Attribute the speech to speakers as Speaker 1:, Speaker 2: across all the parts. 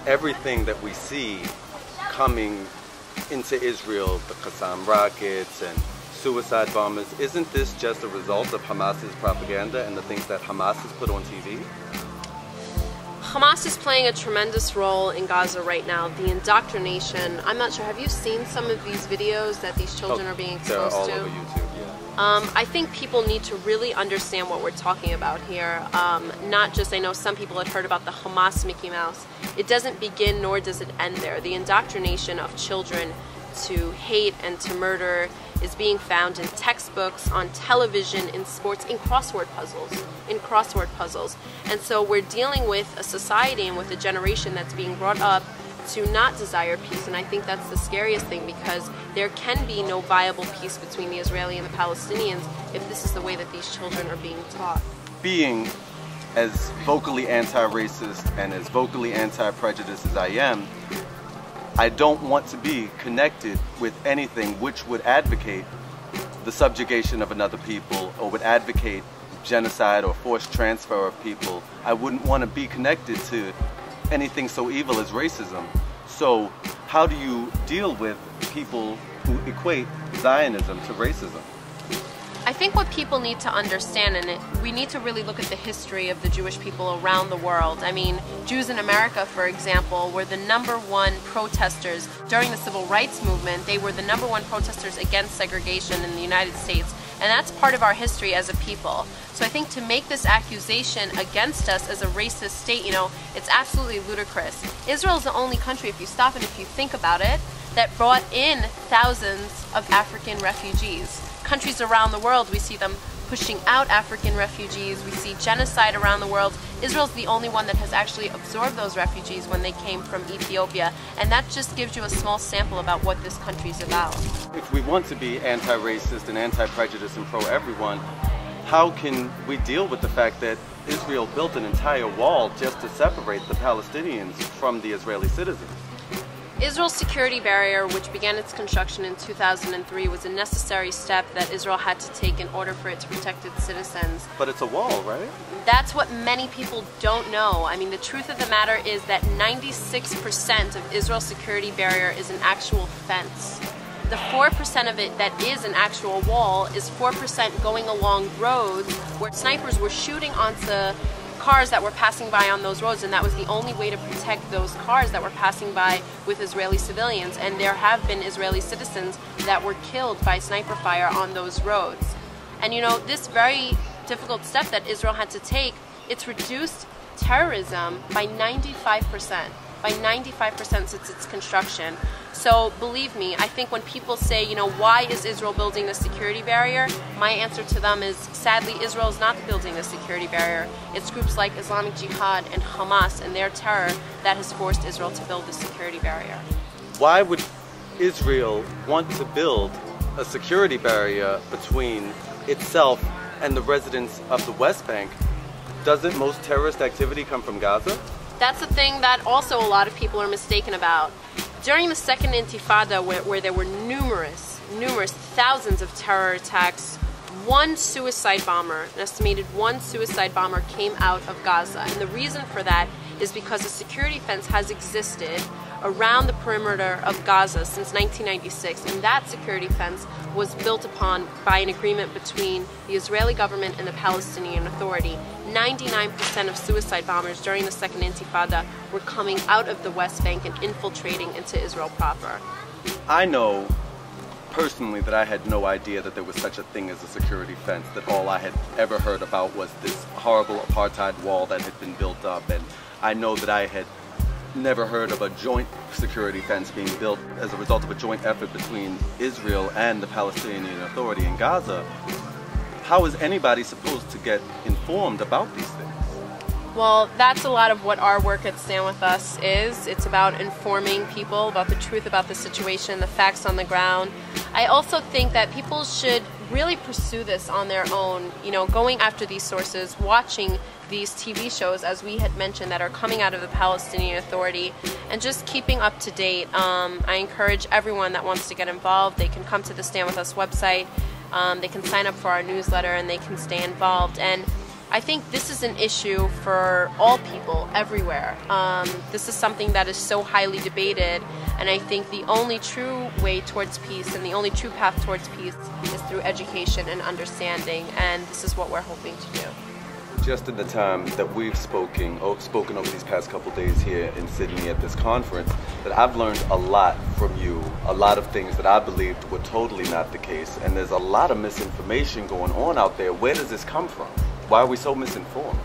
Speaker 1: everything that we see coming into Israel, the Qassam rockets and suicide bombers, isn't this just a result of Hamas's propaganda and the things that Hamas has put on TV?
Speaker 2: Hamas is playing a tremendous role in Gaza right now. The indoctrination, I'm not sure, have you seen some of these videos that these children are being exposed to?
Speaker 1: They're all over YouTube, yeah.
Speaker 2: I think people need to really understand what we're talking about here. Not just, I know some people had heard about the Hamas Mickey Mouse. It doesn't begin nor does it end there. The indoctrination of children to hate and to murder is being found in textbooks, on television, in sports, in crossword puzzles. And so we're dealing with a society and with a generation that's being brought up to not desire peace, and I think that's the scariest thing, because there can be no viable peace between the Israeli and the Palestinians if this is the way that these children are being taught.
Speaker 1: Being as vocally anti-racist and as vocally anti-prejudice as I am, I don't want to be connected with anything which would advocate the subjugation of another people or would advocate genocide or forced transfer of people. I wouldn't want to be connected to anything so evil as racism. So how do you deal with people who equate Zionism to racism?
Speaker 2: I think what people need to understand, and we need to really look at the history of the Jewish people around the world. I mean, Jews in America, for example, were the #1 protesters during the Civil Rights Movement. They were the #1 protesters against segregation in the United States. And that's part of our history as a people. So I think to make this accusation against us as a racist state, you know, it's absolutely ludicrous. Israel is the only country, if you stop and if you think about it, that brought in thousands of African refugees. Countries around the world, we see them pushing out African refugees. We see genocide around the world. Israel's the only one that has actually absorbed those refugees when they came from Ethiopia. And that just gives you a small sample about what this country's about.
Speaker 1: If we want to be anti-racist and anti-prejudice and pro-everyone, how can we deal with the fact that Israel built an entire wall just to separate the Palestinians from the Israeli citizens?
Speaker 2: Israel's security barrier, which began its construction in 2003, was a necessary step that Israel had to take in order for it to protect its citizens.
Speaker 1: But it's a wall, right?
Speaker 2: That's what many people don't know. I mean, the truth of the matter is that 96% of Israel's security barrier is an actual fence. The 4% of it that is an actual wall is 4% going along roads where snipers were shooting onto cars that were passing by on those roads, and that was the only way to protect those cars that were passing by with Israeli civilians. And there have been Israeli citizens that were killed by sniper fire on those roads. And you know, this very difficult step that Israel had to take, it's reduced terrorism by 95%. By 95% since its construction. So believe me, I think when people say, you know, why is Israel building a security barrier? My answer to them is, sadly, Israel is not building a security barrier. It's groups like Islamic Jihad and Hamas and their terror that has forced Israel to build a security barrier.
Speaker 1: Why would Israel want to build a security barrier between itself and the residents of the West Bank? Doesn't most terrorist activity come from Gaza?
Speaker 2: That's the thing that also a lot of people are mistaken about. During the Second Intifada, where there were numerous thousands of terror attacks, one suicide bomber, an estimated one suicide bomber, came out of Gaza. And the reason for that is because a security fence has existed around the perimeter of Gaza since 1996, and that security fence was built upon by an agreement between the Israeli government and the Palestinian Authority. 99% of suicide bombers during the Second Intifada were coming out of the West Bank and infiltrating into Israel proper.
Speaker 1: I know personally that I had no idea that there was such a thing as a security fence, that all I had ever heard about was this horrible apartheid wall that had been built up, and I know that I had never heard of a joint security fence being built as a result of a joint effort between Israel and the Palestinian Authority in Gaza. How is anybody supposed to get informed about these things?
Speaker 2: Well, that's a lot of what our work at Stand With Us is. It's about informing people about the truth about the situation, the facts on the ground. I also think that people should really pursue this on their own, you know, going after these sources, watching these TV shows, as we had mentioned, that are coming out of the Palestinian Authority, and just keeping up to date. I encourage everyone that wants to get involved, they can come to the Stand With Us website, they can sign up for our newsletter, and they can stay involved. And I think this is an issue for all people everywhere. This is something that is so highly debated, and I think the only true way towards peace and the only true path towards peace is through education and understanding, and this is what we're hoping to do.
Speaker 1: Just in the time that we've spoken over these past couple days here in Sydney at this conference, that I've learned a lot from you, a lot of things that I believed were totally not the case, and there's a lot of misinformation going on out there. Where does this come from? Why are we so misinformed?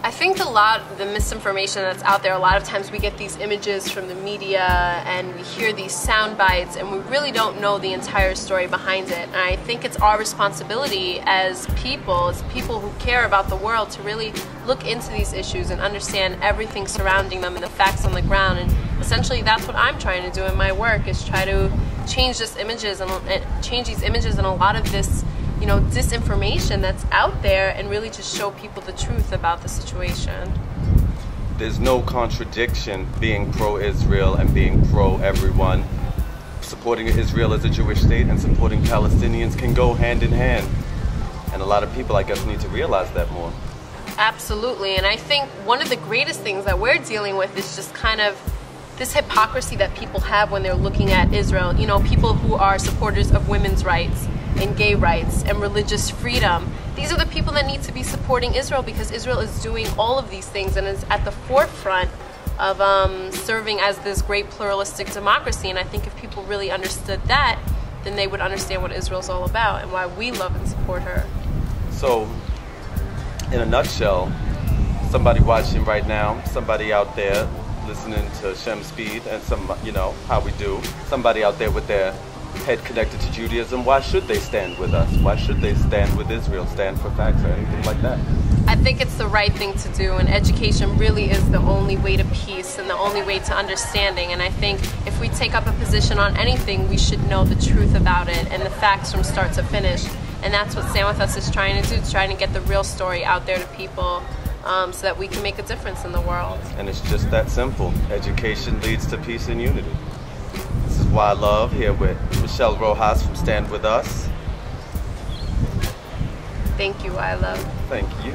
Speaker 2: I think the misinformation that's out there, a lot of times we get these images from the media and we hear these sound bites and we really don't know the entire story behind it. And I think it's our responsibility as people who care about the world, to really look into these issues and understand everything surrounding them and the facts on the ground. And essentially that's what I'm trying to do in my work, is try to change these images and a lot of this, you know, disinformation that's out there, and really just show people the truth about the situation.
Speaker 1: There's no contradiction being pro-Israel and being pro-everyone. Supporting Israel as a Jewish state and supporting Palestinians can go hand in hand. And a lot of people, I guess, need to realize that more.
Speaker 2: Absolutely, and I think one of the greatest things that we're dealing with is just kind of this hypocrisy that people have when they're looking at Israel. You know, people who are supporters of women's rights and gay rights and religious freedom. These are the people that need to be supporting Israel, because Israel is doing all of these things and is at the forefront of serving as this great pluralistic democracy. And I think if people really understood that, then they would understand what Israel's all about and why we love and support her.
Speaker 1: So, in a nutshell, somebody watching right now, somebody out there listening to Shem Speed, and how we do, somebody out there with their head connected to Judaism, why should they stand with us? Why should they stand with Israel, stand for facts or anything like that?
Speaker 2: I think it's the right thing to do, and education really is the only way to peace and the only way to understanding. And I think if we take up a position on anything, we should know the truth about it and the facts from start to finish. And that's what Stand With Us is trying to do. It's trying to get the real story out there to people, so that we can make a difference in the world.
Speaker 1: And it's just that simple. Education leads to peace and unity. This is Y-Love here with Michelle Rojas from Stand With Us.
Speaker 2: Thank you, Y-Love.
Speaker 1: Thank you.